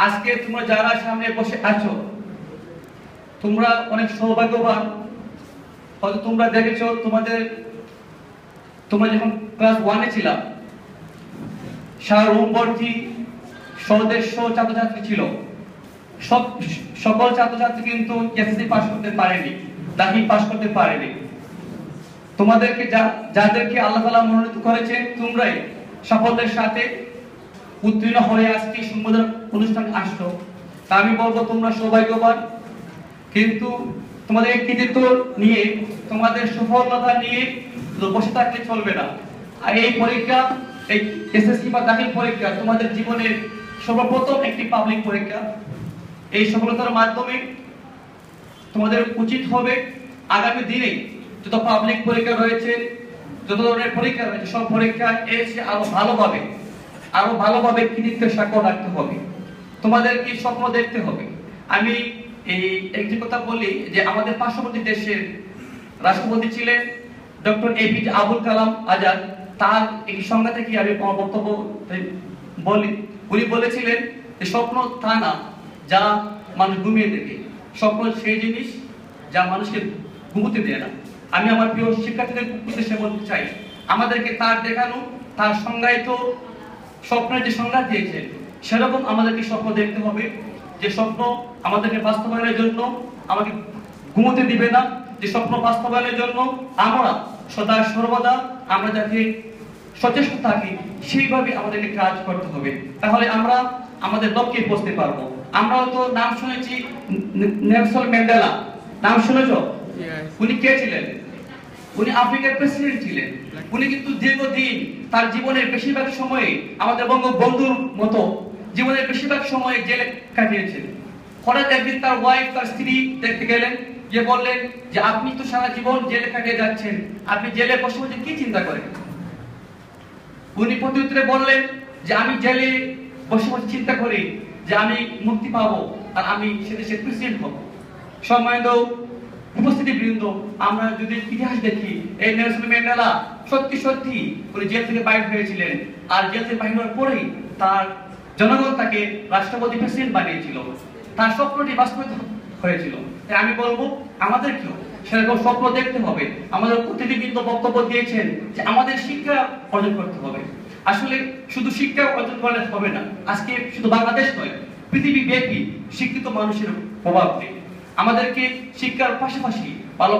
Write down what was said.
আজকে তোমরা যারা সামনে বসে আছো তোমরা অনেক সৌভাগ্যবান। হয়তো তোমরা দেখেছো তোমরা যখন ক্লাস 1 এ ছিলা সারা রুম ভর্তি সদস্য ছাত্রছাত্রী ছিল। সকল ছাত্রছাত্রী কিন্তু এসএসসি পাস করতে পারেনি, দাখিল পাস করতে পারেনি। তোমাদেরকে যাদেরকে আল্লাহ তাআলা মনোনীত করেছেন তোমরাই সাফল্যের সাথে উত্তীর্ণ হয়ে আজকে সম্বোধন অনুষ্ঠানে আসছো। তা আমি বলবো তোমরা সৌভাগ্যবান, কিন্তু তোমাদের কৃতিত্ব নিয়ে তোমাদের সফলতা নিয়ে বসে থাকলে চলবে না। আর এই পরীক্ষা, এই এসএসসি বা দাখিল পরীক্ষা তোমাদের জীবনের সর্বপ্রথম একটি পাবলিক পরীক্ষা। এই সফলতার মাধ্যমে তোমাদের উচিত হবে আগামী দিনে যত পাবলিক পরীক্ষা রয়েছে, যত ধরনের পরীক্ষা রয়েছে, সব পরীক্ষা এসে আরো ভালোভাবে কৃতিত্বের স্বাক্ষর রাখতে হবে। তোমাদের কি স্বপ্ন দেখতে হবে। আমি এই একটি কথা বলি যে আমাদের পার্শ্ববর্তী দেশের রাষ্ট্রপতি ছিলেন ডক্টর এপিজে আবুল কালাম আজাদ। তার এই সংজ্ঞা থেকে আমি বক্তব্য বলি। উনি বলেছিলেন যে স্বপ্ন তা না যা মানুষ ঘুমিয়ে দেখে, স্বপ্ন সেই জিনিস যা মানুষকে ঘুমোতে দেয় না। আমি আমার প্রিয় শিক্ষার্থীদের উদ্দেশ্যে বলতে চাই, আমাদেরকে তার দেখানো, তার সংজ্ঞায়িত স্বপ্নের যে সংজ্ঞা দিয়েছেন সেরকম আমাদেরকে স্বপ্ন দেখতে হবে, যে স্বপ্ন আমাদেরকে বাস্তবায়নের জন্য আমাকে ঘুমোতে দিবে না, যে স্বপ্ন বাস্তবায়নের জন্য আমরা সদা সর্বদা আমরা যাতে সচেষ্ট থাকি সেইভাবে আমাদেরকে কাজ করতে হবে। তাহলে আমরা আমাদের লক্ষ্যে পৌঁছতে পারবো। আমরাও তো নাম শুনেছি নেলসন ম্যান্ডেলা, নাম শুনেছো? উনি কে ছিলেন? উনি আফ্রিকার প্রেসিডেন্ট ছিলেন। উনি কিন্তু দীর্ঘদিন তার জীবনের বেশিরভাগ সময়ে আমাদের বঙ্গবন্ধুর মতো জীবনের বেশিরভাগ সময়ে জেলে কাটিয়েছেন। হঠাৎ একদিন তার ওয়াইফ, তার স্ত্রী দেখতে গেলেন, যে বললেন যে আপনি তো সারা জীবন জেলে কাটিয়ে যাচ্ছেন, আপনি জেলে বসে বসে কি চিন্তা করেন? উনি প্রত্যুত্তরে বললেন যে আমি জেলে বসে বসে চিন্তা করি যে আমি মুক্তি পাবো আর আমি সে দেশের প্রেসিডেন্ট হব। সম্মানিত উপস্থিতি বৃন্দ, আমরা যদি ইতিহাস দেখি এই নেলসন ম্যান্ডেলা সত্যি উনি জেল থেকে বাইর হয়েছিলেন, আর জেল থেকে বাইর হওয়ার পরেই তার জনগণ তাকে রাষ্ট্রপতি প্রেসিডেন্ট বানিয়েছিল। তার স্বপ্নটি বাস্তবায়িত হয়েছিল। তাই আমি বলবো আমাদেরকেও সেরকম স্বপ্ন দেখতে হবে। আমাদের প্রতিনিধিবৃন্দ বক্তব্য দিয়েছেন যে আমাদের শিক্ষা অর্জন করতে হবে। আসলে শুধু শিক্ষা অর্জন করলে হবে না। আজকে শুধু বাংলাদেশ নয়, পৃথিবী ব্যাপী শিক্ষিত মানুষের প্রভাব নেই। আমাদেরকে শিক্ষার পাশাপাশি ভালো